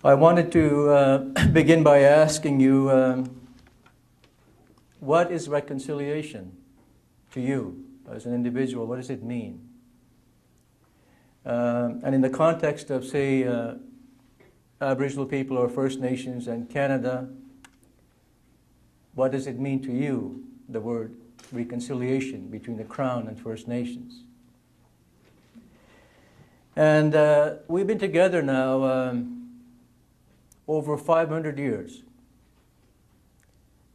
I wanted to begin by asking you, what is reconciliation to you as an individual? What does it mean? And in the context of, say, Aboriginal people or First Nations and Canada, what does it mean to you, the word reconciliation between the Crown and First Nations? And we've been together now over 500 years.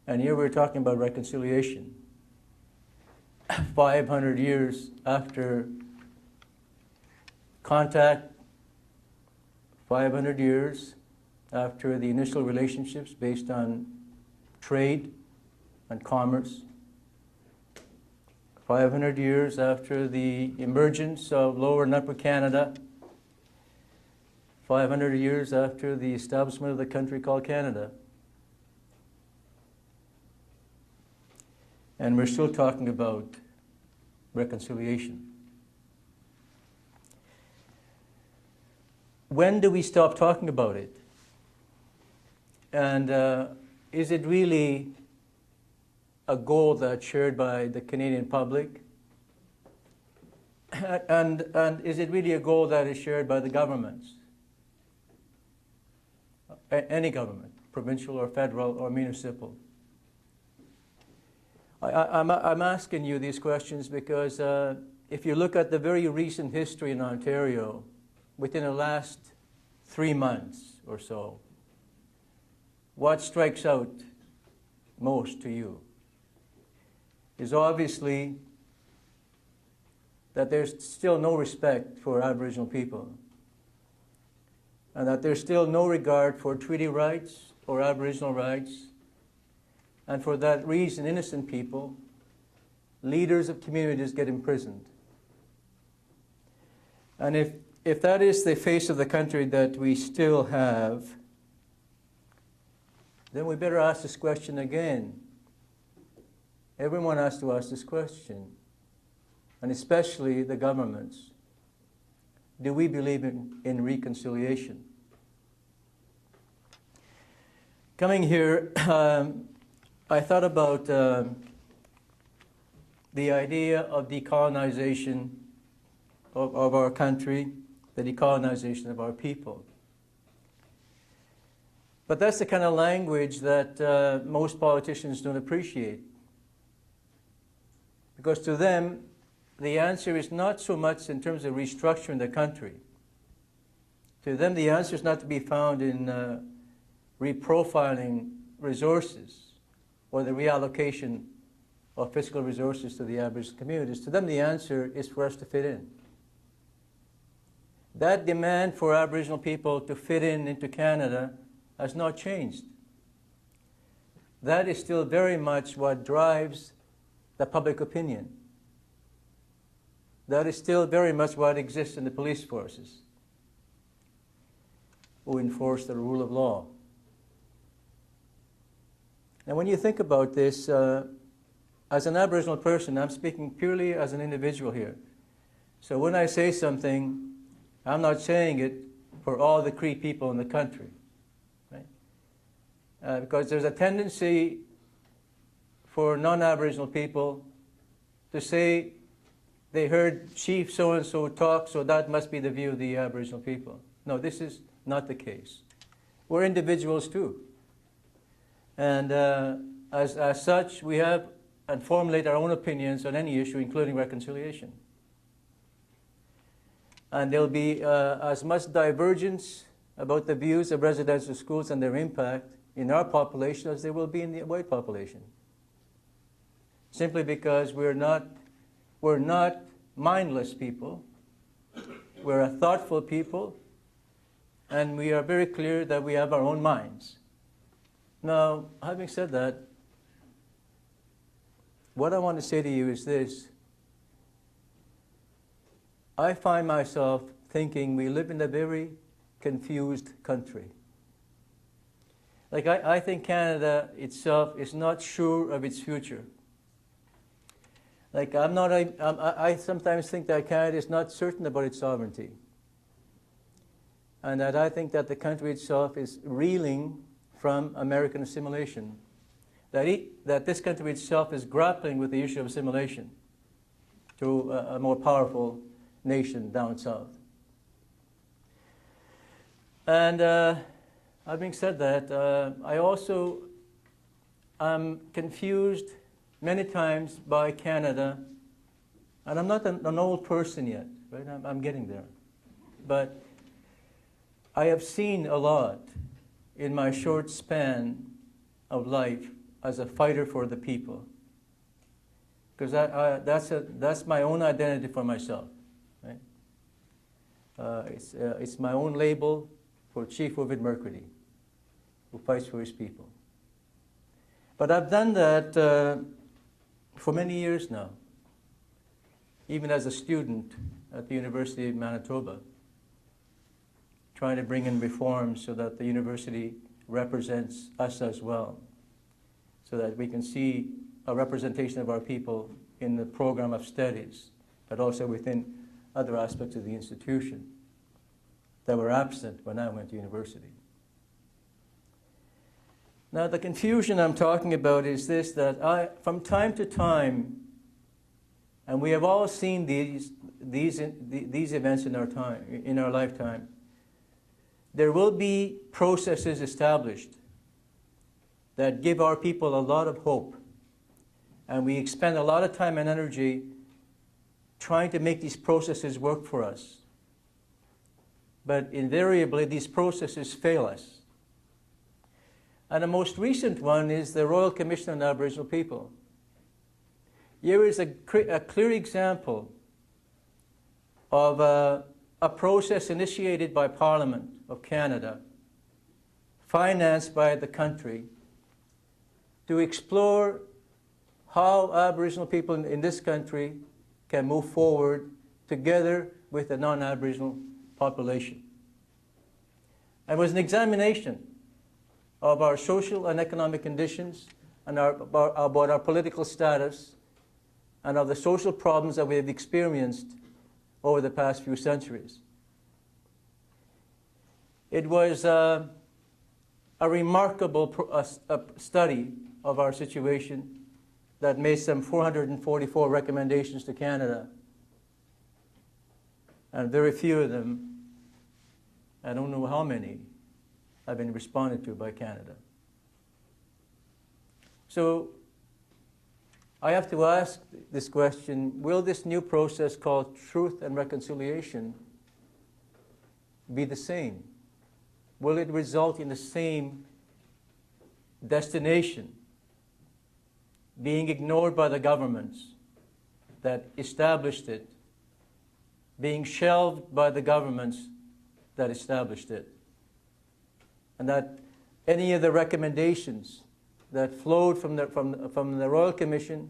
And here we're talking about reconciliation. 500 years after contact, 500 years after the initial relationships based on trade and commerce, 500 years after the emergence of Lower and Upper Canada, 500 years after the establishment of the country called Canada. And we're still talking about reconciliation. When do we stop talking about it? And is it really a goal that's shared by the Canadian public? And is it really a goal that is shared by the governments? Any government, provincial or federal or municipal. I'm asking you these questions because if you look at the very recent history in Ontario, within the last 3 months or so, what strikes out most to you is obviously that there's still no respect for Aboriginal people, and that there's still no regard for treaty rights or Aboriginal rights, and for that reason, innocent people, leaders of communities, get imprisoned. And if that is the face of the country that we still have, then we better ask this question again. Everyone has to ask this question, and especially the governments. Do we believe in reconciliation? Coming here, I thought about the idea of decolonization of our country, the decolonization of our people. But that's the kind of language that most politicians don't appreciate. Because to them, the answer is not so much in terms of restructuring the country. To them, the answer is not to be found in reprofiling resources or the reallocation of fiscal resources to the Aboriginal communities. To them, the answer is for us to fit in. That demand for Aboriginal people to fit in into Canada has not changed. That is still very much what drives the public opinion. That is still very much what exists in the police forces, who enforce the rule of law. And when you think about this, as an Aboriginal person, I'm speaking purely as an individual here. So when I say something, I'm not saying it for all the Cree people in the country, right? Because there's a tendency for non-Aboriginal people to say they heard Chief so-and-so talk, so that must be the view of the Aboriginal people. No, this is not the case. We're individuals too. And as such, we have and formulate our own opinions on any issue, including reconciliation. And there'll be as much divergence about the views of residential schools and their impact in our population as there will be in the white population. Simply because we're not mindless people. We're a thoughtful people, and we are very clear that we have our own minds. Now, having said that, what I want to say to you is this. I find myself thinking we live in a very confused country. Like, I think Canada itself is not sure of its future. Like, I sometimes think that Canada is not certain about its sovereignty. and that I think that the country itself is reeling from American assimilation, that this country itself is grappling with the issue of assimilation to a more powerful nation down south. And having said that, I also am confused many times by Canada, and I'm not an old person yet, right? I'm getting there. But I have seen a lot in my short span of life as a fighter for the people. Because that's my own identity for myself, right? It's my own label for Chief Ovide Mercredi, who fights for his people. But I've done that for many years now, even as a student at the University of Manitoba, trying to bring in reforms so that the university represents us as well, so that we can see a representation of our people in the program of studies, but also within other aspects of the institution that were absent when I went to university. Now, the confusion I'm talking about is this, that from time to time, and we have all seen these events in our lifetime, there will be processes established that give our people a lot of hope. And we expend a lot of time and energy trying to make these processes work for us. But invariably, these processes fail us. And the most recent one is the Royal Commission on Aboriginal People. Here is a clear example of a process initiated by Parliament of Canada, financed by the country, to explore how Aboriginal people in this country can move forward together with the non-Aboriginal population. It was an examination of our social and economic conditions and about our political status and of the social problems that we have experienced over the past few centuries. It was a remarkable study of our situation that made some 444 recommendations to Canada. And very few of them, I don't know how many, have been responded to by Canada. So I have to ask this question, will this new process called Truth and Reconciliation be the same? Will it result in the same destination, being ignored by the governments that established it, being shelved by the governments that established it, and that any of the recommendations that flowed from the Royal Commission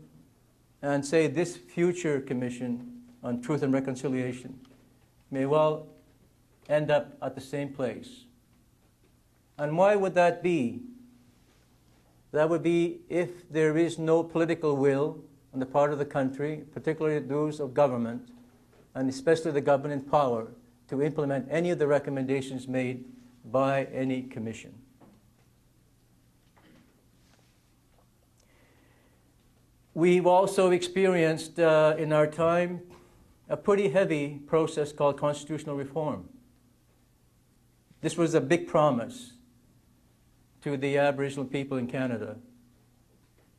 and, say, this future Commission on Truth and Reconciliation may well end up at the same place. And why would that be? That would be if there is no political will on the part of the country, particularly those of government, and especially the government in power, to implement any of the recommendations made by any commission. We've also experienced in our time a pretty heavy process called constitutional reform. This was a big promise to the Aboriginal people in Canada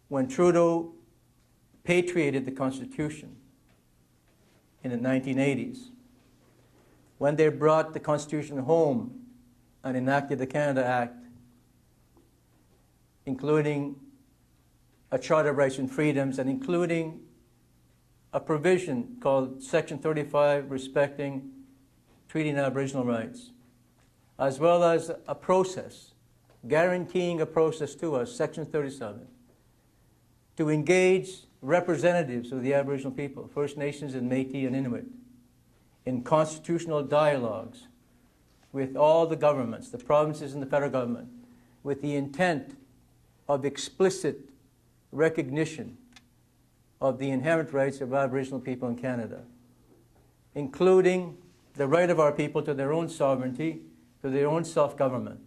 when Trudeau patriated the Constitution in the 1980s, when they brought the Constitution home and enacted the Canada Act, including a Charter of Rights and Freedoms, and including a provision called Section 35 respecting treaty and Aboriginal rights, as well as a process, guaranteeing a process to us, Section 37, to engage representatives of the Aboriginal people, First Nations and Métis and Inuit, in constitutional dialogues with all the governments, the provinces and the federal government, with the intent of explicit recognition of the inherent rights of Aboriginal people in Canada, including the right of our people to their own sovereignty to their own self-government.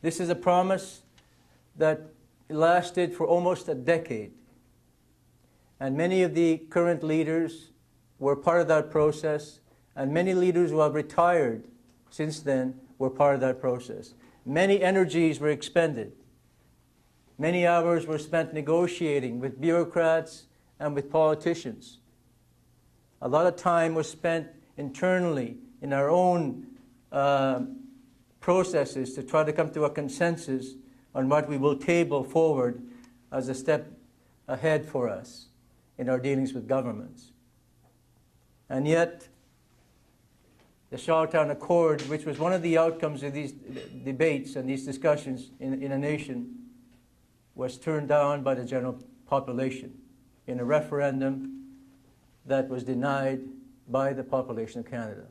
This is a promise that lasted for almost a decade. And many of the current leaders were part of that process, and many leaders who have retired since then were part of that process. Many energies were expended. Many hours were spent negotiating with bureaucrats and with politicians. A lot of time was spent internally in our own processes to try to come to a consensus on what we will table forward as a step ahead for us in our dealings with governments. And yet, the Charlottetown Accord, which was one of the outcomes of these debates and these discussions in a nation, was turned down by the general population in a referendum that was denied by the population of Canada.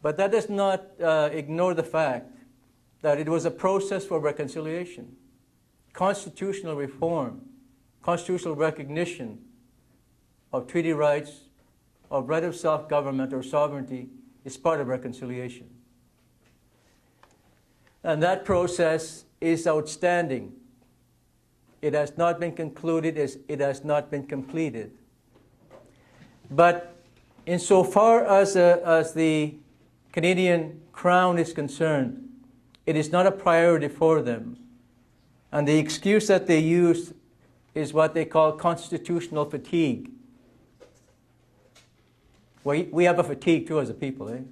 But that does not ignore the fact that it was a process for reconciliation. Constitutional reform, constitutional recognition of treaty rights, of right of self-government or sovereignty is part of reconciliation. And that process is outstanding. It has not been concluded, it has not been completed. But insofar as the Canadian Crown is concerned, it is not a priority for them. And the excuse that they use is what they call constitutional fatigue. We have a fatigue too as a people,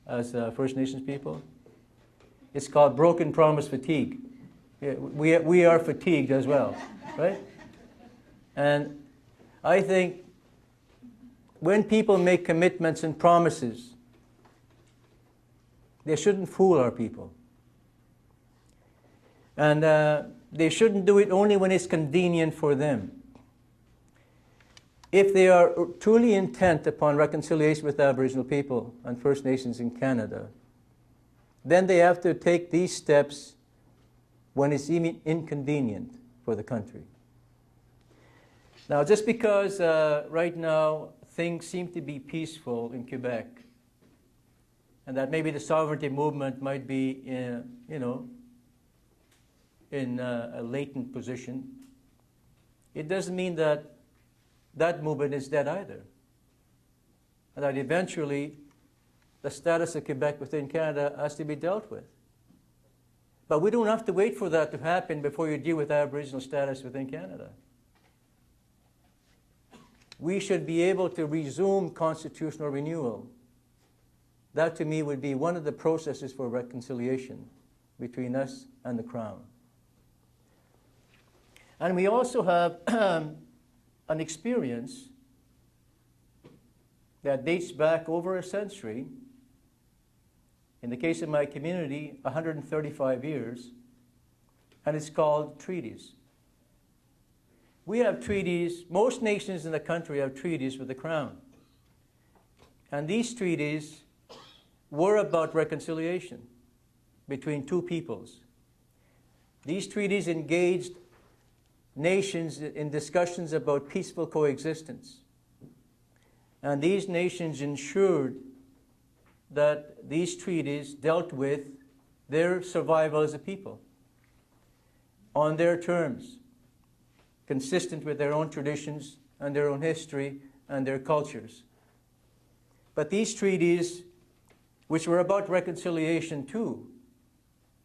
as First Nations people. It's called broken promise fatigue. We are fatigued as well, right? And I think when people make commitments and promises, they shouldn't fool our people. And they shouldn't do it only when it's convenient for them. If they are truly intent upon reconciliation with Aboriginal people and First Nations in Canada, then they have to take these steps when it's even inconvenient for the country. Now, just because right now things seem to be peaceful in Quebec, and that maybe the sovereignty movement might be in a latent position, it doesn't mean that that movement is dead either. And that eventually the status of Quebec within Canada has to be dealt with. But we don't have to wait for that to happen before you deal with Aboriginal status within Canada. We should be able to resume constitutional renewal. That to me would be one of the processes for reconciliation between us and the Crown. And we also have an experience that dates back over a century. In the case of my community, 135 years, and it's called treaties. We have treaties, most nations in the country have treaties with the Crown. And these treaties were about reconciliation between two peoples. These treaties engaged nations in discussions about peaceful coexistence. And these nations ensured that these treaties dealt with their survival as a people on their terms, consistent with their own traditions and their own history and their cultures. But these treaties, which were about reconciliation too,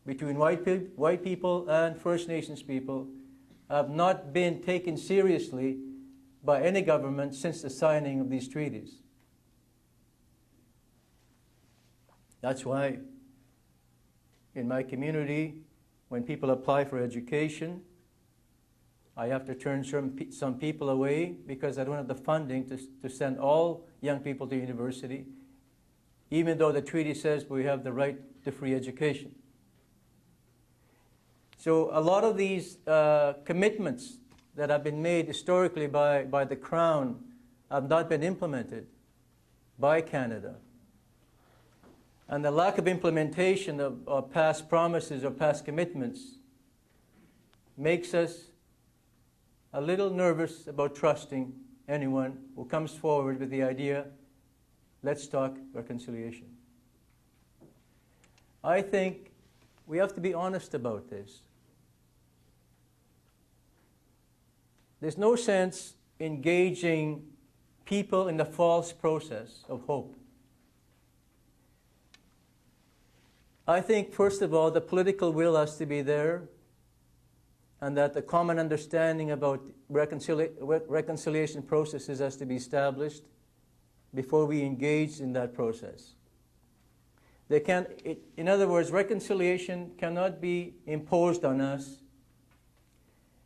between white people and First Nations people, have not been taken seriously by any government since the signing of these treaties. That's why in my community, when people apply for education, I have to turn some people away because I don't have the funding to send all young people to university, even though the treaty says we have the right to free education. So a lot of these commitments that have been made historically by the Crown have not been implemented by Canada. And the lack of implementation of past promises or past commitments makes us a little nervous about trusting anyone who comes forward with the idea, let's talk reconciliation. I think we have to be honest about this. There's no sense engaging people in the false process of hope. I think, first of all, the political will has to be there, and that the common understanding about reconciliation processes has to be established before we engage in that process. In other words, reconciliation cannot be imposed on us.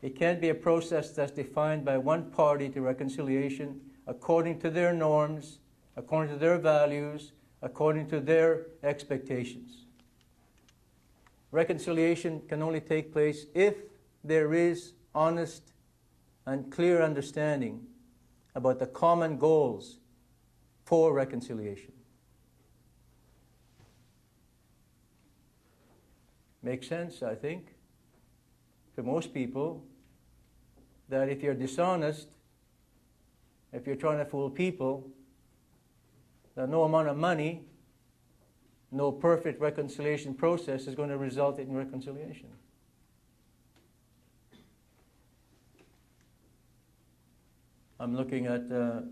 It can't be a process that's defined by one party to reconciliation according to their norms, according to their values, according to their expectations. Reconciliation can only take place if there is honest and clear understanding about the common goals for reconciliation. Makes sense, I think, to most people, that if you're dishonest, if you're trying to fool people, that no amount of money, no perfect reconciliation process is going to result in reconciliation. I'm looking at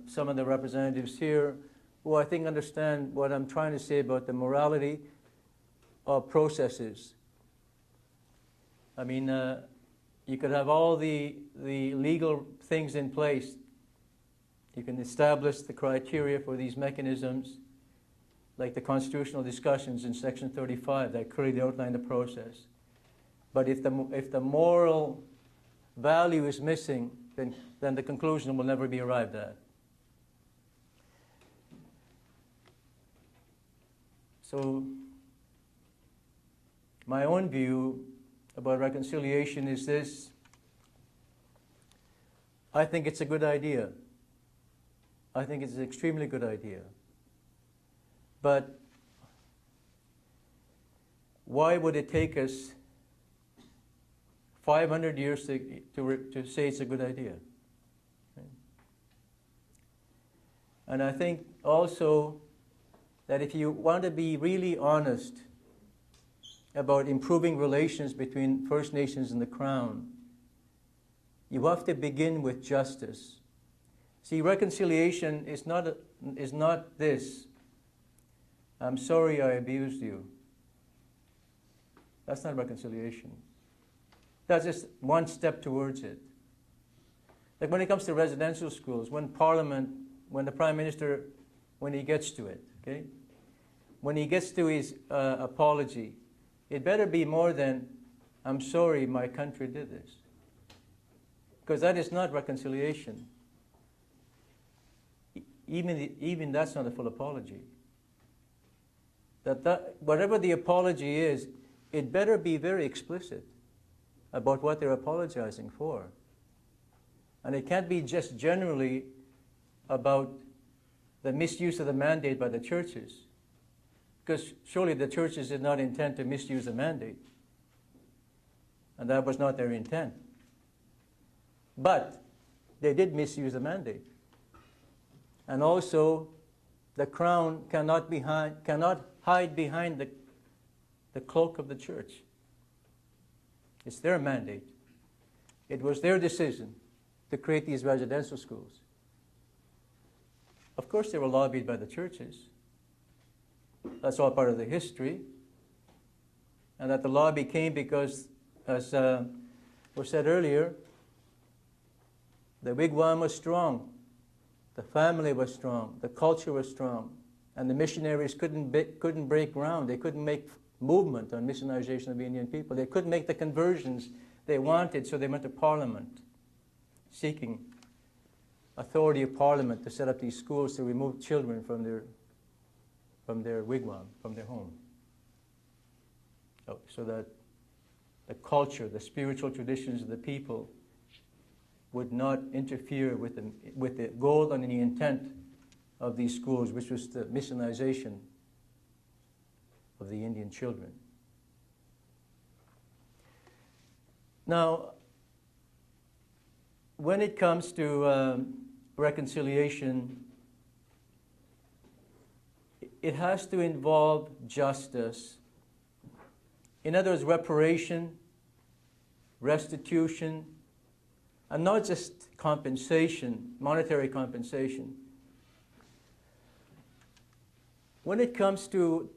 some of the representatives here who I think understand what I'm trying to say about the morality of processes. I mean, you could have all the legal things in place. You can establish the criteria for these mechanisms, like the constitutional discussions in Section 35 that clearly outline the process. But if the moral value is missing, then the conclusion will never be arrived at. So, my own view about reconciliation is this. I think it's a good idea. I think it's an extremely good idea. But why would it take us 500 years to say it's a good idea? Right? And I think also that if you want to be really honest about improving relations between First Nations and the Crown, you have to begin with justice. See, reconciliation is not this. I'm sorry I abused you. That's not reconciliation. That's just one step towards it. Like when it comes to residential schools, when the Prime Minister, when he gets to it, okay? When he gets to his apology, it better be more than, I'm sorry my country did this. Because that is not reconciliation. Even that's not a full apology. Whatever the apology is, it better be very explicit about what they're apologizing for. And it can't be just generally about the misuse of the mandate by the churches. Because surely the churches did not intend to misuse the mandate. And that was not their intent. But they did misuse the mandate. And also, the Crown cannot hide behind the cloak of the church. It's their mandate. It was their decision to create these residential schools. Of course, they were lobbied by the churches. That's all part of the history. And that the lobby came because, as was said earlier, the wigwam was strong, the family was strong, the culture was strong, and the missionaries couldn't break ground. They couldn't make movement on missionization of the Indian people. They couldn't make the conversions they wanted, so they went to Parliament, seeking authority of Parliament to set up these schools to remove children from their wigwam, from their home. So that the culture, the spiritual traditions of the people would not interfere with the goal and the intent of these schools, which was the missionization of the Indian children. Now, when it comes to reconciliation, it has to involve justice In other words, reparation, restitution, and not just compensation, monetary compensation. When it comes to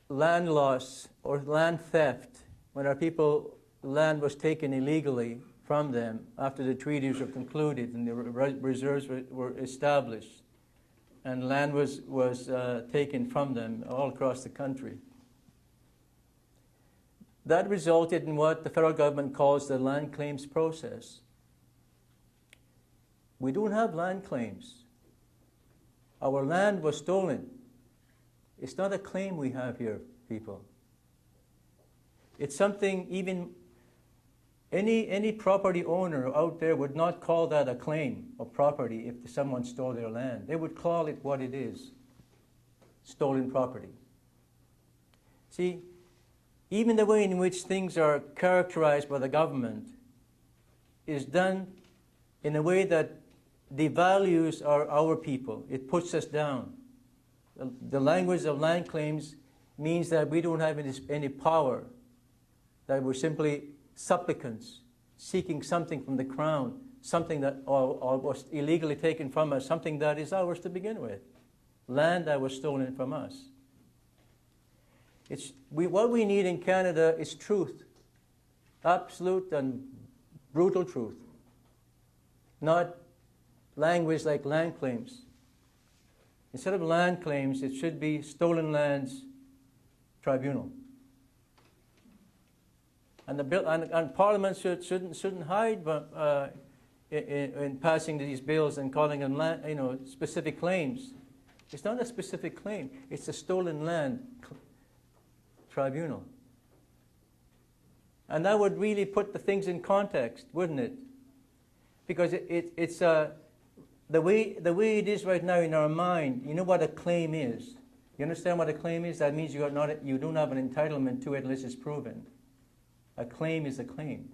land loss or land theft, when our people, land was taken illegally from them after the treaties were concluded and the reserves were established, and land was taken from them all across the country. That resulted in what the federal government calls the land claims process. We don't have land claims. Our land was stolen. It's not a claim we have here, people. It's something even any property owner out there would not call that a claim of property if someone stole their land. They would call it what it is, stolen property. See, even the way in which things are characterized by the government is done in a way that devalues our people. It puts us down. The language of land claims means that we don't have any power, that we're simply supplicants seeking something from the crown, something that was illegally taken from us, something that is ours to begin with, land that was stolen from us. What we need in Canada is truth, absolute and brutal truth, not language like land claims. Instead of land claims, it should be stolen lands tribunal. And Parliament shouldn't hide in passing these bills and calling them specific claims. It's not a specific claim. It's a stolen land tribunal. And that would really put the things in context, wouldn't it? Because it's the way it is right now in our mind. You know what a claim is. You understand what a claim is? That means you don't have an entitlement to it unless it's proven. A claim is a claim.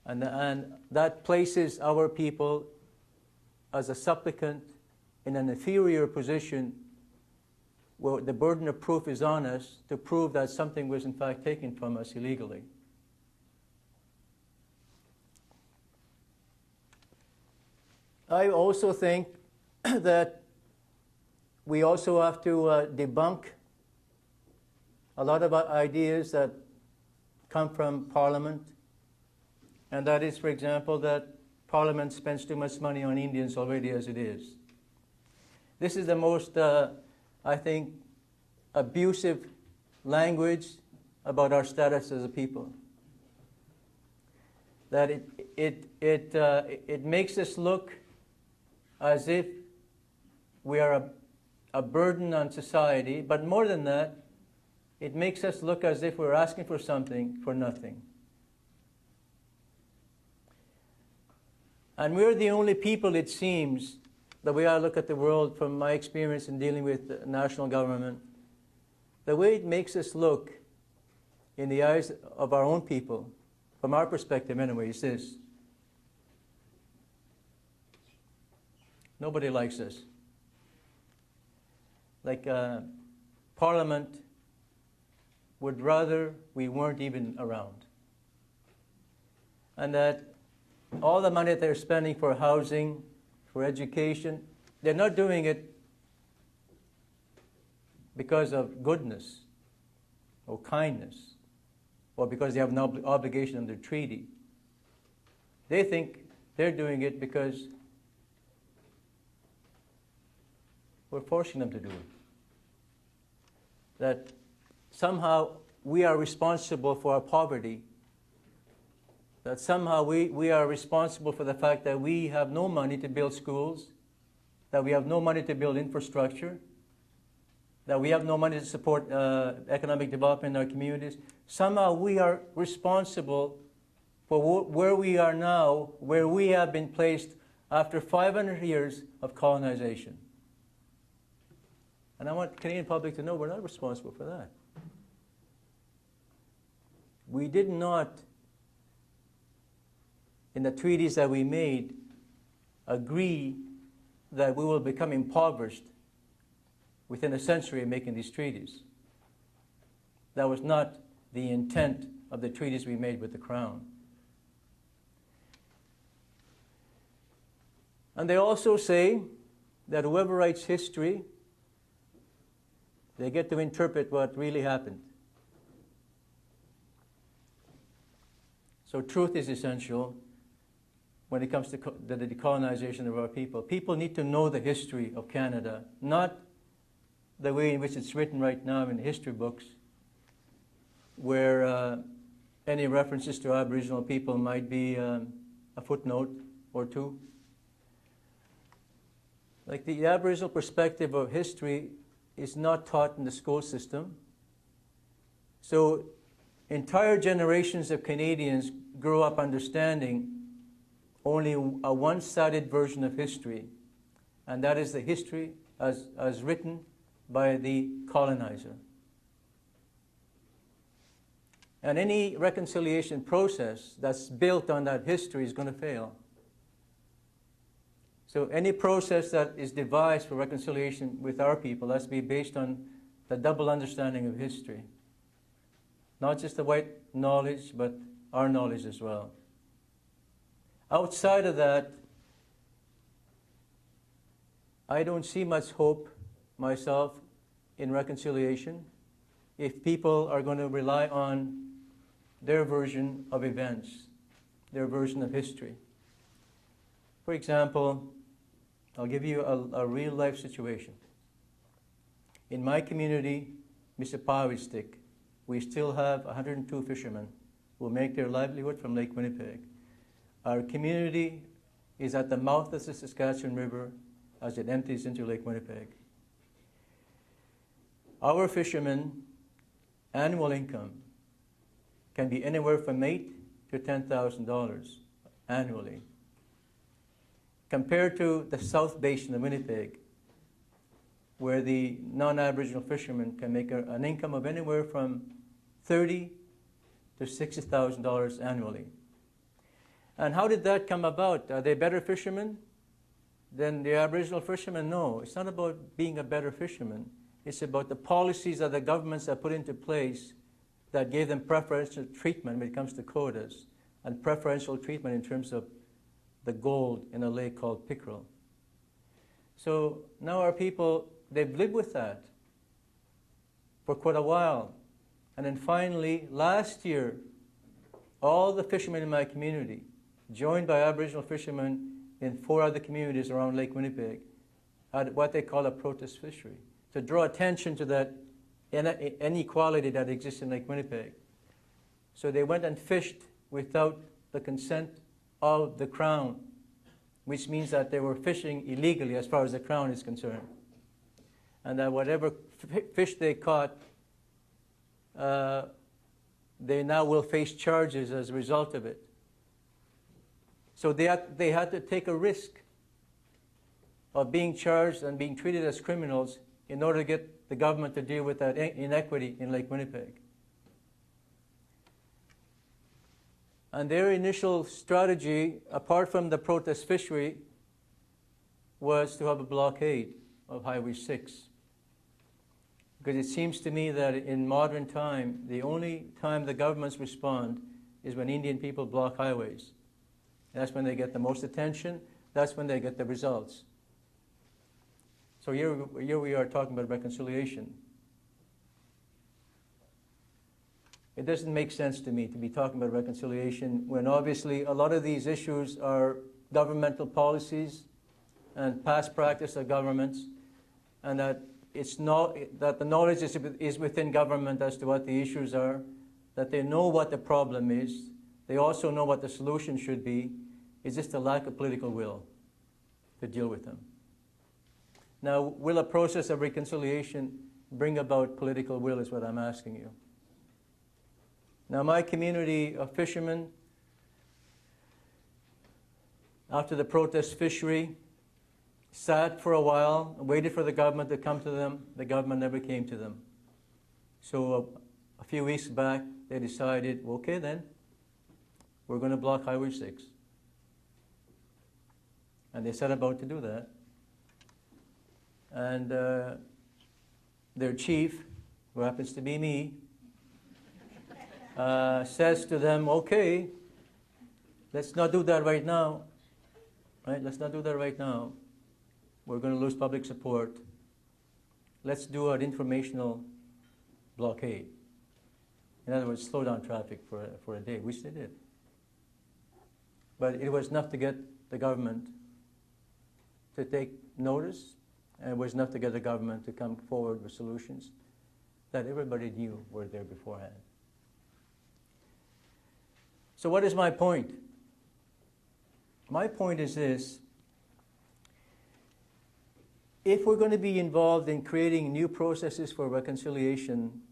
And that places our people as a supplicant in an inferior position where the burden of proof is on us to prove that something was in fact taken from us illegally. I also think that we also have to debunk a lot of ideas that come from Parliament, and that is, for example, that Parliament spends too much money on Indians already as it is. This is the most, I think, abusive language about our status as a people. That it makes us look as if we are a burden on society, but more than that, it makes us look as if we're asking for something for nothing. And we're the only people, it seems, the way I look at the world from my experience in dealing with the national government, the way it makes us look in the eyes of our own people, from our perspective anyway, is this. Nobody likes us. Like Parliament would rather we weren't even around. And that all the money they're spending for housing, for education, they're not doing it because of goodness or kindness or because they have an obligation under treaty. They think they're doing it because we're forcing them to do it. That somehow we are responsible for our poverty, that somehow we are responsible for the fact that we have no money to build schools, that we have no money to build infrastructure, that we have no money to support economic development in our communities. Somehow we are responsible for where we are now, where we have been placed after 500 years of colonization. And I want the Canadian public to know we're not responsible for that. We did not, in the treaties that we made, agree that we will become impoverished within a century of making these treaties. That was not the intent of the treaties we made with the Crown. And they also say that whoever writes history, they get to interpret what really happened. So truth is essential when it comes to the decolonization of our people. People need to know the history of Canada, not the way in which it's written right now in history books, where any references to Aboriginal people might be a footnote or two. Like the Aboriginal perspective of history is not taught in the school system. So entire generations of Canadians grow up understanding only a one-sided version of history, and that is the history as written by the colonizer. And any reconciliation process that's built on that history is going to fail. So any process that is devised for reconciliation with our people has to be based on the double understanding of history. Not just the white knowledge, but our knowledge as well. Outside of that, I don't see much hope myself in reconciliation if people are going to rely on their version of events, their version of history. For example, I'll give you a real-life situation. In my community, Mississippi, we still have 102 fishermen who make their livelihood from Lake Winnipeg. Our community is at the mouth of the Saskatchewan River as it empties into Lake Winnipeg. Our fishermen' annual income can be anywhere from $8,000 to $10,000 annually. Compared to the South Basin of Winnipeg, where the non-Aboriginal fishermen can make an income of anywhere from $30,000 to $60,000 annually. And how did that come about? Are they better fishermen than the Aboriginal fishermen? No, it's not about being a better fisherman. It's about the policies that the governments have put into place that gave them preferential treatment when it comes to quotas, and preferential treatment in terms of the gold in a lake called pickerel. So now our people, they've lived with that for quite a while. And then finally, last year, all the fishermen in my community, joined by Aboriginal fishermen in 4 other communities around Lake Winnipeg, had what they call a protest fishery, to draw attention to that inequality that exists in Lake Winnipeg. So they went and fished without the consent of the Crown, which means that they were fishing illegally as far as the Crown is concerned. And that whatever fish they caught, they now will face charges as a result of it. So they had to take a risk of being charged and being treated as criminals in order to get the government to deal with that inequity in Lake Winnipeg. And their initial strategy, apart from the protest fishery, was to have a blockade of Highway 6. Because it seems to me that in modern time, the only time the governments respond is when Indian people block highways. That's when they get the most attention. That's when they get the results. So here we are talking about reconciliation. It doesn't make sense to me to be talking about reconciliation when obviously a lot of these issues are governmental policies and past practice of governments, and that that the knowledge is within government as to what the issues are, that they know what the problem is, they also know what the solution should be. It's just a lack of political will to deal with them. Now, will a process of reconciliation bring about political will is what I'm asking you. Now, my community of fishermen, after the protest fishery, sat for a while, waited for the government to come to them. The government never came to them. So a few weeks back, they decided, okay then, we're going to block Highway 6. And they set about to do that. And their chief, who happens to be me, says to them, okay, let's not do that right now. Right? Let's not do that right now. We're going to lose public support. Let's do an informational blockade. In other words, slow down traffic for a day, which they did. But it was enough to get the government to take notice, and it was enough to get the government to come forward with solutions that everybody knew were there beforehand. So what is my point? My point is this. If we're going to be involved in creating new processes for reconciliation,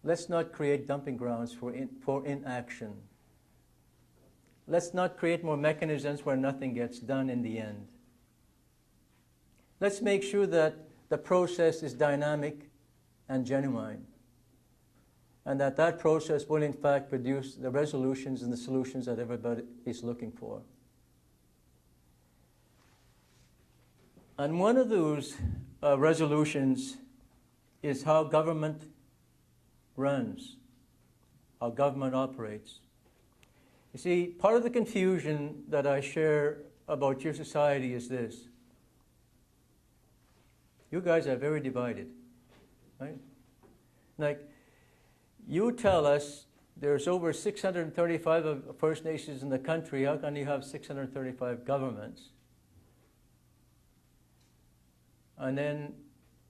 let's not create dumping grounds for inaction. Let's not create more mechanisms where nothing gets done in the end. Let's make sure that the process is dynamic and genuine, and that process will in fact produce the resolutions and the solutions that everybody is looking for. And one of those resolutions is how government runs, how government operates. You see, part of the confusion that I share about your society is this. You guys are very divided, right? Like, you tell us there's over 635 of First Nations in the country. How can you have 635 governments? And then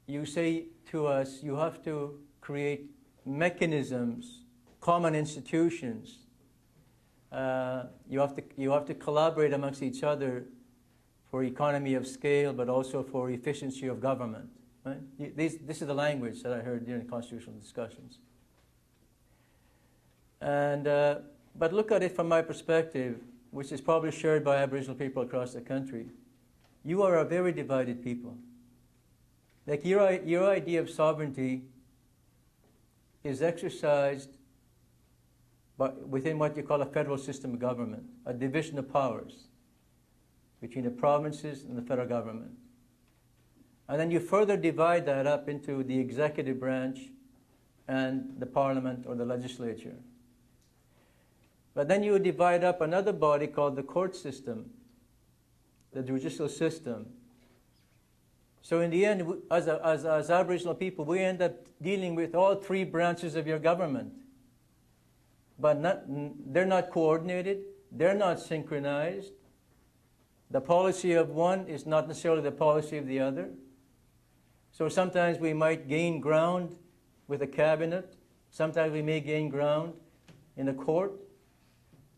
you say to us, you have to create mechanisms, common institutions. You have to collaborate amongst each other for economy of scale, but also for efficiency of government. Right? This is the language that I heard during constitutional discussions. And but look at it from my perspective, which is probably shared by Aboriginal people across the country. You are a very divided people. Like your idea of sovereignty is exercised within what you call a federal system of government, a division of powers between the provinces and the federal government. And then you further divide that up into the executive branch and the parliament or the legislature. But then you would divide up another body called the court system, the judicial system. So in the end, as Aboriginal people, we end up dealing with all three branches of your government. But they're not coordinated, they're not synchronized. The policy of one is not necessarily the policy of the other. So sometimes we might gain ground with a cabinet, sometimes we may gain ground in a court,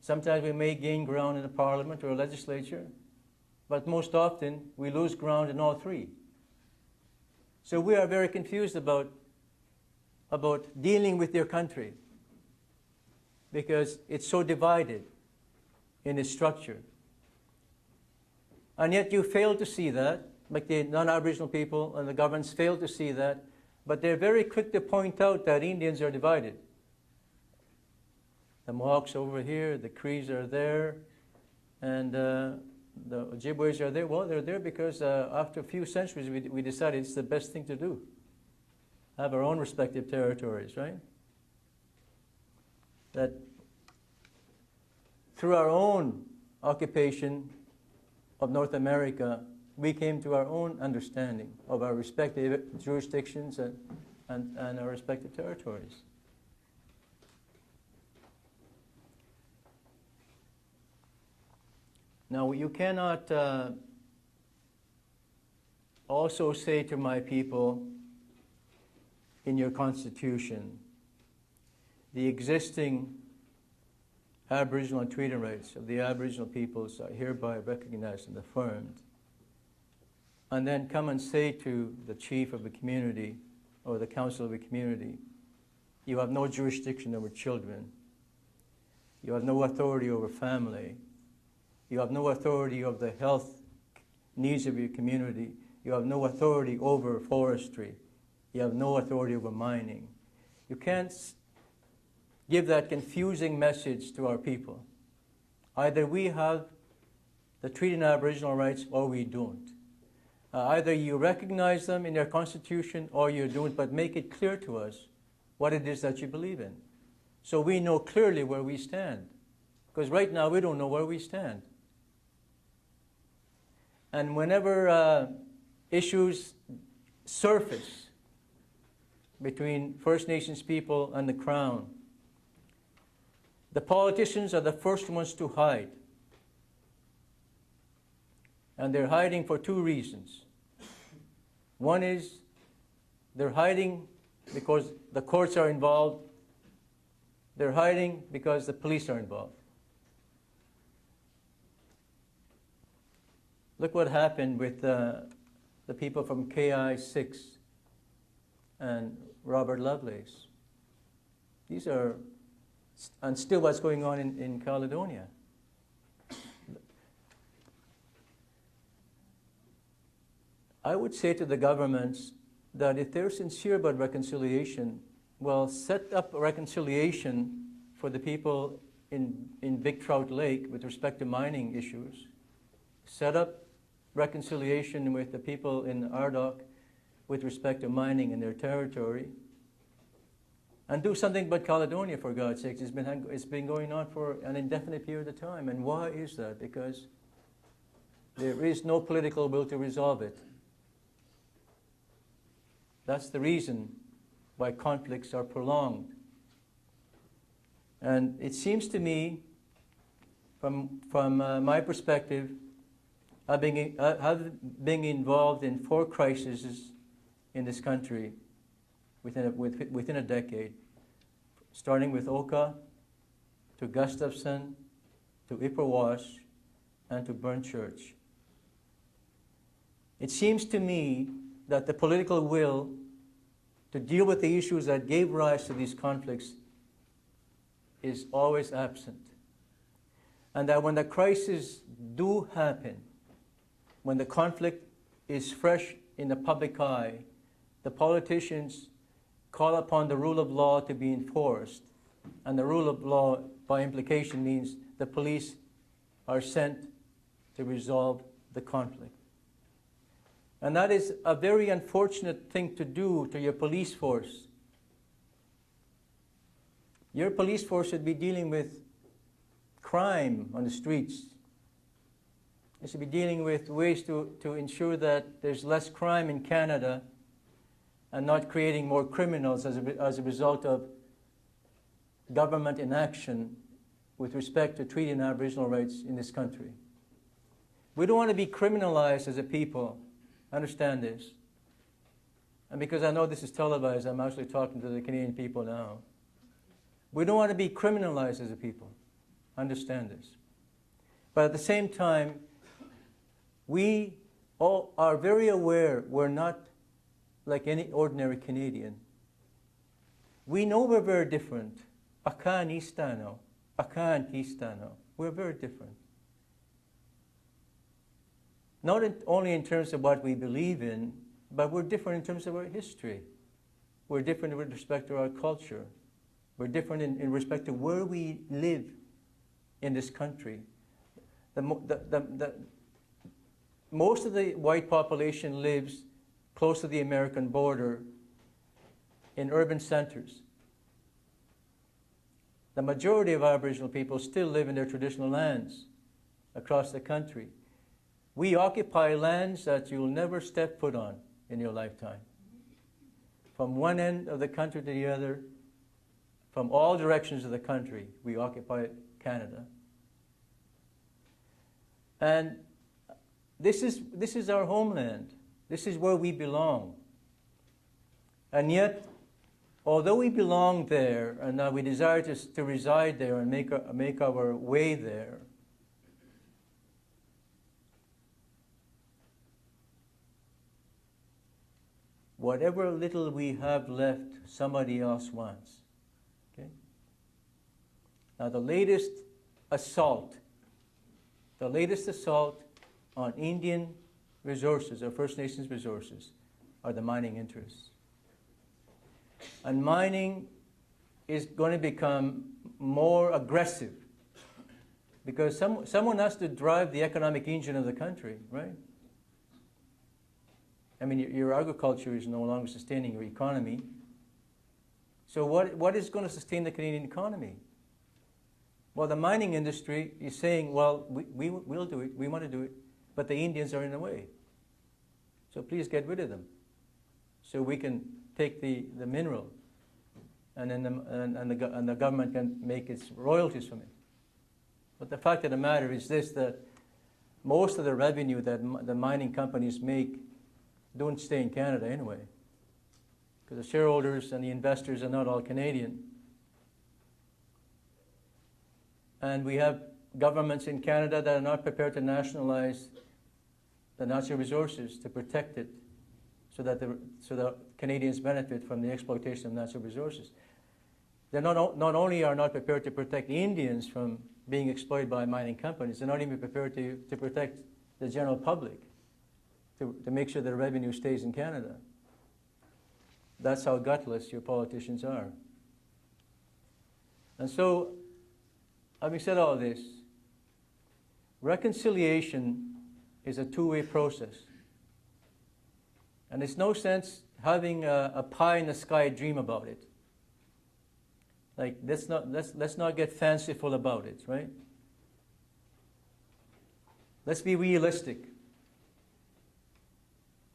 sometimes we may gain ground in a parliament or a legislature, but most often we lose ground in all three. So we are very confused about dealing with your country because it's so divided in its structure. And yet you fail to see that, like the non-Aboriginal people and the governments fail to see that, but they're very quick to point out that Indians are divided. The Mohawks over here, the Crees are there, and the Ojibways are there. Well, they're there because after a few centuries we decided it's the best thing to do. Have our own respective territories, right? That through our own occupation of North America, we came to our own understanding of our respective jurisdictions and our respective territories. Now, you cannot also say to my people in your constitution, the existing Aboriginal and treaty rights of the Aboriginal peoples are hereby recognized and affirmed. And then come and say to the chief of the community or the council of the community, you have no jurisdiction over children. You have no authority over family. You have no authority over the health needs of your community. You have no authority over forestry. You have no authority over mining. You can't give that confusing message to our people. Either we have the treaty and Aboriginal rights or we don't. Either you recognize them in your constitution or you don't, but make it clear to us what it is that you believe in. so we know clearly where we stand. Because right now we don't know where we stand. And whenever issues surface between First Nations people and the Crown, the politicians are the first ones to hide. And they're hiding for two reasons. One is they're hiding because the courts are involved. They're hiding because the police are involved. Look what happened with the people from KI6 and Robert Lovelace. These are, and still what's going on in Caledonia. I would say to the governments that if they're sincere about reconciliation, well, set up a reconciliation for the people in Big Trout Lake with respect to mining issues. Set up reconciliation with the people in Ardoch with respect to mining in their territory. And do something about Caledonia, for God's sakes. It's been going on for an indefinite period of time. And why is that? Because there is no political will to resolve it. That's the reason why conflicts are prolonged. And it seems to me, from my perspective, having been involved in 4 crises in this country within a decade, starting with Oka, to Gustafson, to Ipperwash, and to Burn Church. It seems to me that the political will to deal with the issues that gave rise to these conflicts is always absent. And that when the crises do happen, when the conflict is fresh in the public eye, the politicians call upon the rule of law to be enforced. And the rule of law, by implication, means the police are sent to resolve the conflict. And that is a very unfortunate thing to do to your police force. Your police force should be dealing with crime on the streets. It should be dealing with ways to ensure that there's less crime in Canada and not creating more criminals as a result of government inaction with respect to treating Aboriginal rights in this country. We don't want to be criminalized as a people. Understand this. And because I know this is televised, I'm actually talking to the Canadian people now. We don't want to be criminalized as a people. Understand this. But at the same time, we all are very aware we're not like any ordinary Canadian. We know we're very different. Akan Istano, Akan Kistano. We're very different. Not only in terms of what we believe in, but we're different in terms of our history. We're different with respect to our culture. We're different in respect to where we live in this country. Most of the white population lives close to the American border in urban centers. The majority of Aboriginal people still live in their traditional lands across the country. We occupy lands that you'll never step foot on in your lifetime. From one end of the country to the other, from all directions of the country, we occupy Canada. And this is our homeland. This is where we belong. And yet, although we belong there, and we desire to reside there and make our way there, whatever little we have left, somebody else wants. Okay? Now, the latest assault on Indian resources, or First Nations resources, are the mining interests. And mining is going to become more aggressive because someone has to drive the economic engine of the country, right? I mean, your agriculture is no longer sustaining your economy. So what is going to sustain the Canadian economy? Well, the mining industry is saying, well, we'll do it, we want to do it, but the Indians are in the way. So please get rid of them, so we can take the mineral, and then the government can make its royalties from it. But the fact of the matter is this, that most of the revenue that the mining companies make don't stay in Canada anyway, because the shareholders and the investors are not all Canadian. And we have governments in Canada that are not prepared to nationalize the natural resources to protect it, so that Canadians benefit from the exploitation of natural resources. They not only are not prepared to protect Indians from being exploited by mining companies, they're not even prepared to protect the general public, to make sure the revenue stays in Canada. That's how gutless your politicians are. And so, having said all this, reconciliation is a two-way process. And it's no sense having a pie-in-the-sky dream about it. Like, let's not get fanciful about it, right? Let's be realistic.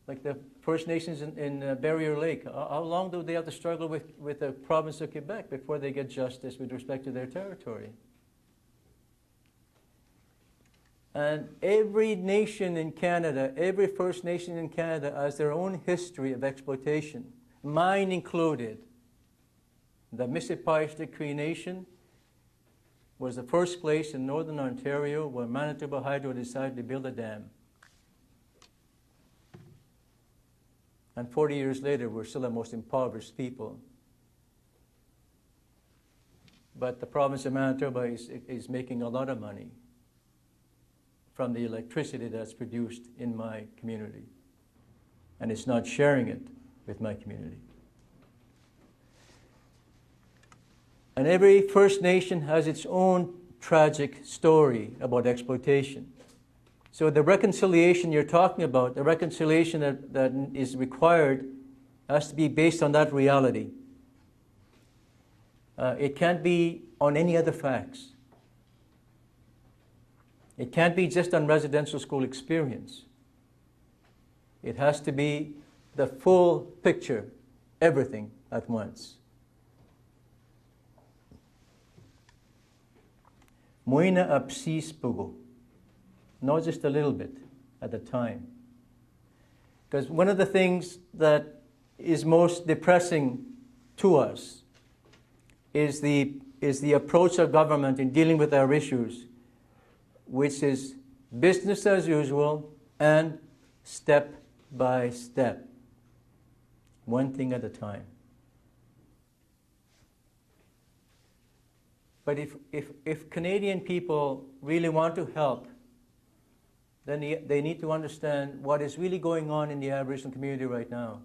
Like the First Nations in Barrier Lake, how long do they have to struggle with the province of Quebec before they get justice with respect to their territory? And every nation in Canada, every First Nation in Canada has their own history of exploitation, mine included. The Mississippi Cree Nation was the first place in northern Ontario where Manitoba Hydro decided to build a dam. And 40 years later, we're still the most impoverished people. But the province of Manitoba is making a lot of money from the electricity that's produced in my community. And it's not sharing it with my community. And every First Nation has its own tragic story about exploitation. So the reconciliation you're talking about, the reconciliation that is required, has to be based on that reality. It can't be on any other facts. It can't be just on residential school experience. It has to be the full picture, everything at once. Moina apsis pugo. Not just a little bit at a time. Because one of the things that is most depressing to us is the approach of government in dealing with our issues, which is business as usual and step by step, one thing at a time. But if Canadian people really want to help, then they need to understand what is really going on in the Aboriginal community right now.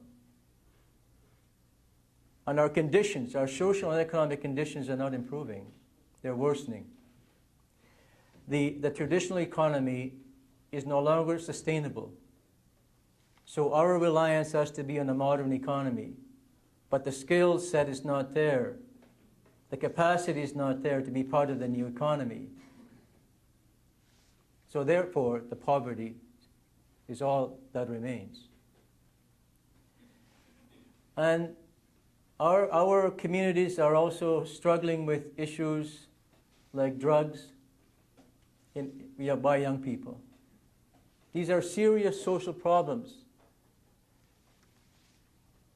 And our conditions, our social and economic conditions are not improving. They're worsening. The traditional economy is no longer sustainable. So our reliance has to be on a modern economy. But the skill set is not there. The capacity is not there to be part of the new economy. So therefore, the poverty is all that remains. And our communities are also struggling with issues like drugs by young people. These are serious social problems.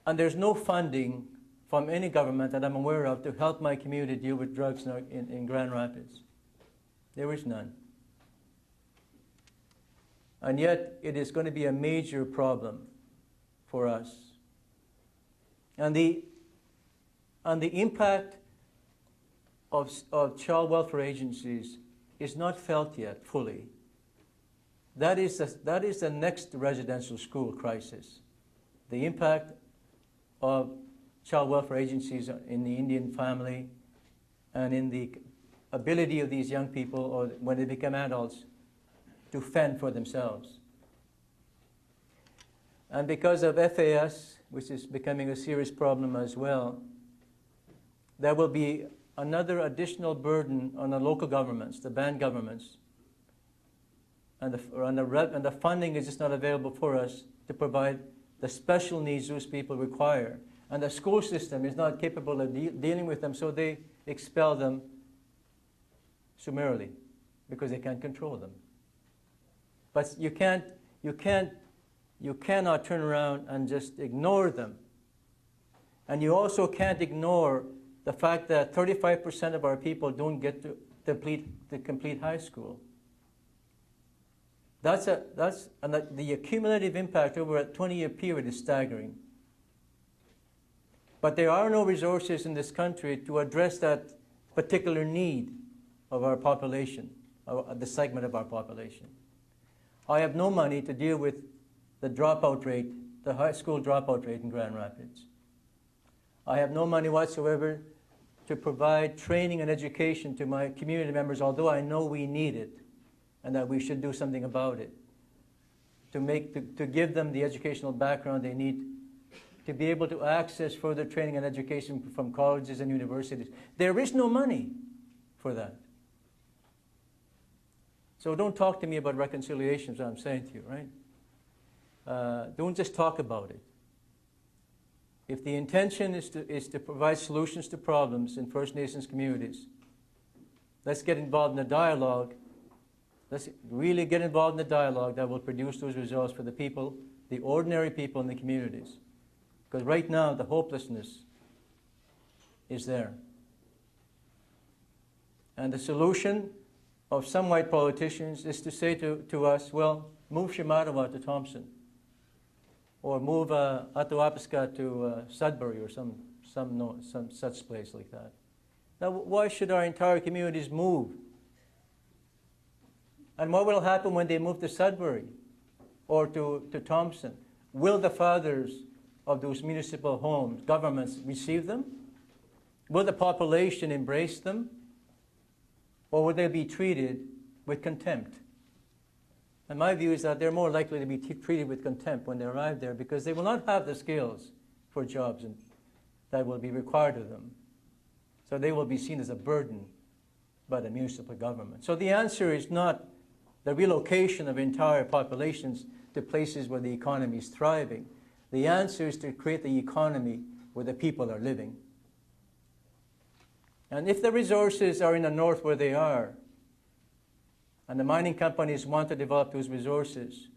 And there's no funding from any government that I'm aware of to help my community deal with drugs in Grand Rapids. There is none. And yet, it is going to be a major problem for us. And the impact of child welfare agencies is not felt yet fully. That is the next residential school crisis. The impact of child welfare agencies in the Indian family and in the ability of these young people, or when they become adults, to fend for themselves. And because of FAS, which is becoming a serious problem as well, there will be another additional burden on the local governments, the band governments, and the funding is just not available for us to provide the special needs those people require. And the school system is not capable of dealing with them, so they expel them summarily because they can't control them. But you cannot turn around and just ignore them. And you also can't ignore the fact that 35% of our people don't get to complete high school. And the accumulative impact over a 20-year period is staggering. But there are no resources in this country to address that particular need of our population, the segment of our population. I have no money to deal with the dropout rate, the high school dropout rate in Grand Rapids. I have no money whatsoever to provide training and education to my community members, although I know we need it and that we should do something about it, to give them the educational background they need to be able to access further training and education from colleges and universities. There is no money for that. So don't talk to me about reconciliation, is what I'm saying to you, right? Don't just talk about it. If the intention is to provide solutions to problems in First Nations communities, let's get involved in a dialogue. Let's really get involved in the dialogue that will produce those results for the people, the ordinary people in the communities. Because right now, the hopelessness is there. And the solution of some white politicians is to say to us, well, move Shimadawa to Thompson, or move Atawapiska to Sudbury, or some such place like that. Now, why should our entire communities move? And what will happen when they move to Sudbury or to Thompson? Will the fathers of those municipal homes, governments, receive them? Will the population embrace them? Or will they be treated with contempt? And my view is that they're more likely to be treated with contempt when they arrive there, because they will not have the skills for jobs that will be required of them. So they will be seen as a burden by the municipal government. So the answer is not the relocation of entire populations to places where the economy is thriving. The answer is to create the economy where the people are living. And if the resources are in the north where they are, and the mining companies want to develop those resources,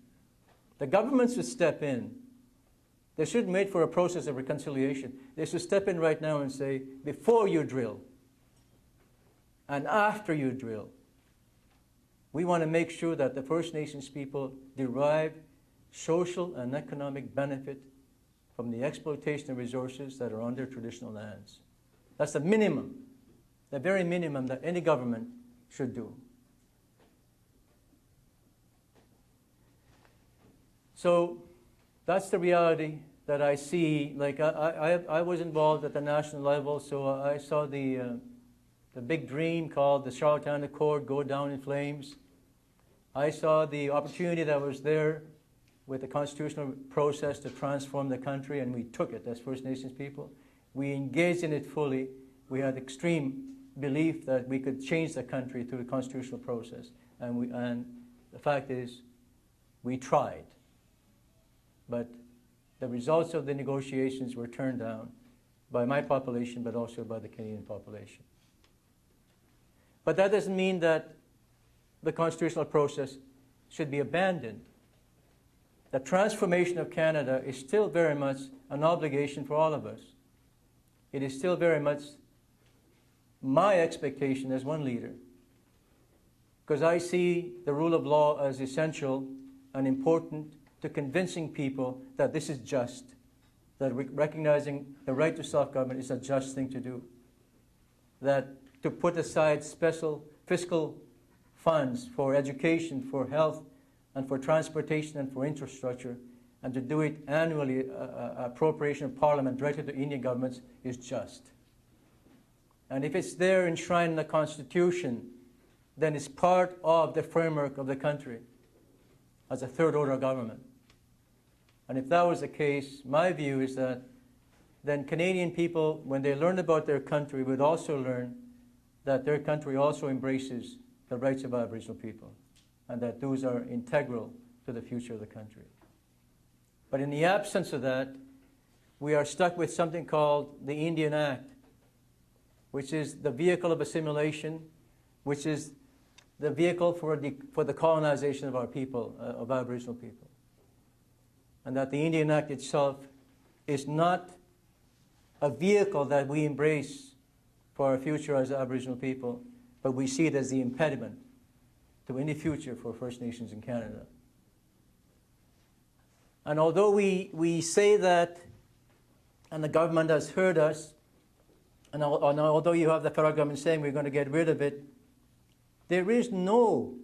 the governments should step in. They shouldn't wait for a process of reconciliation. They should step in right now and say, before you drill, and after you drill, we want to make sure that the First Nations people derive social and economic benefit from the exploitation of resources that are on their traditional lands. That's the minimum, the very minimum that any government should do. So that's the reality that I see. Like I was involved at the national level, so I saw the big dream called the Charlottetown Accord go down in flames. I saw the opportunity that was there with the constitutional process to transform the country, and we took it as First Nations people. We engaged in it fully. We had extreme belief that we could change the country through the constitutional process. And the fact is, we tried. But the results of the negotiations were turned down by my population, but also by the Canadian population. But that doesn't mean that the constitutional process should be abandoned. The transformation of Canada is still very much an obligation for all of us. It is still very much my expectation as one leader, because I see the rule of law as essential and important to convincing people that this is just, that recognizing the right to self-government is a just thing to do, that to put aside special fiscal funds for education, for health, and for transportation and for infrastructure, and to do it annually, appropriation of Parliament directly to Indian governments, is just. And if it's there enshrined in the Constitution, then it's part of the framework of the country as a third order government. And if that was the case, my view is that then Canadian people, when they learn about their country, would also learn that their country also embraces the rights of Aboriginal people, and that those are integral to the future of the country. But in the absence of that, we are stuck with something called the Indian Act, which is the vehicle of assimilation, which is the vehicle for the colonization of our people, of Aboriginal people. And that the Indian Act itself is not a vehicle that we embrace for our future as Aboriginal people, but we see it as the impediment to any future for First Nations in Canada. And although we say that, and the government has heard us, and although you have the federal government saying we're going to get rid of it, there is no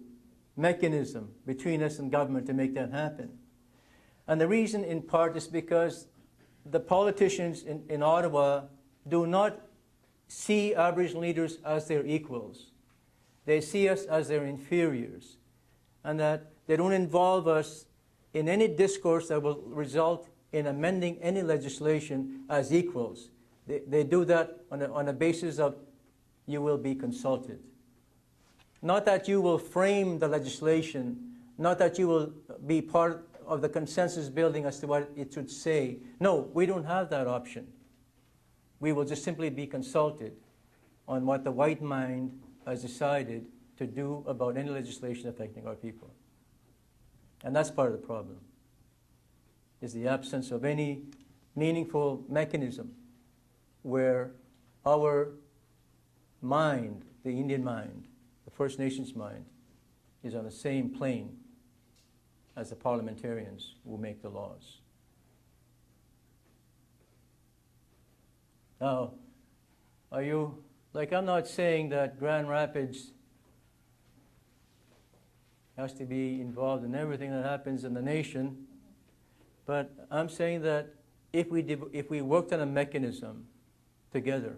mechanism between us and government to make that happen. And the reason, in part, is because the politicians in Ottawa do not see Aboriginal leaders as their equals. They see us as their inferiors, and that they don't involve us in any discourse that will result in amending any legislation as equals. They do that on a basis of you will be consulted. Not that you will frame the legislation, not that you will be part of the consensus building as to what it should say. No, we don't have that option. We will just simply be consulted on what the white mind has decided to do about any legislation affecting our people. And that's part of the problem, is the absence of any meaningful mechanism where our mind, the Indian mind, the First Nations mind, is on the same plane as the parliamentarians who make the laws. Now, I'm not saying that Grand Rapids has to be involved in everything that happens in the nation, but I'm saying that if we worked on a mechanism together,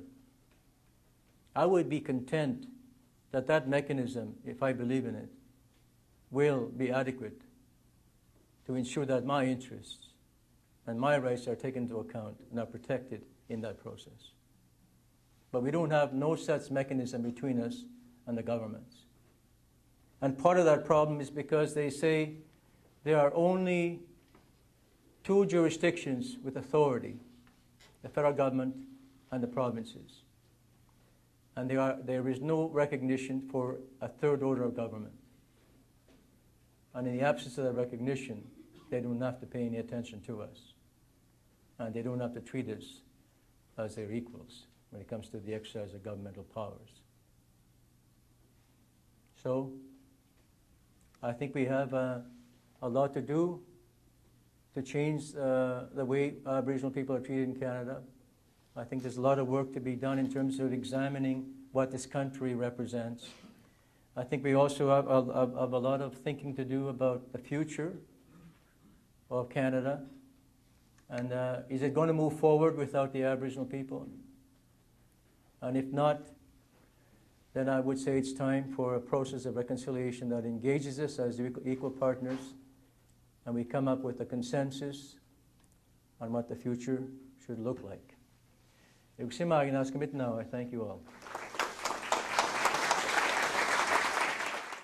I would be content that that mechanism, if I believe in it, will be adequate to ensure that my interests and my rights are taken into account and are protected in that process. But we don't have no such mechanism between us and the governments. And part of that problem is because they say there are only two jurisdictions with authority, the federal government and the provinces. And there is no recognition for a third order of government. And in the absence of that recognition, they don't have to pay any attention to us. And they don't have to treat us as their equals when it comes to the exercise of governmental powers. So, I think we have a lot to do to change the way Aboriginal people are treated in Canada. I think there's a lot of work to be done in terms of examining what this country represents. I think we also have a lot of thinking to do about the future of Canada. And is it going to move forward without the Aboriginal people? And if not, then I would say it's time for a process of reconciliation that engages us as equal partners, and we come up with a consensus on what the future should look like. I thank you all.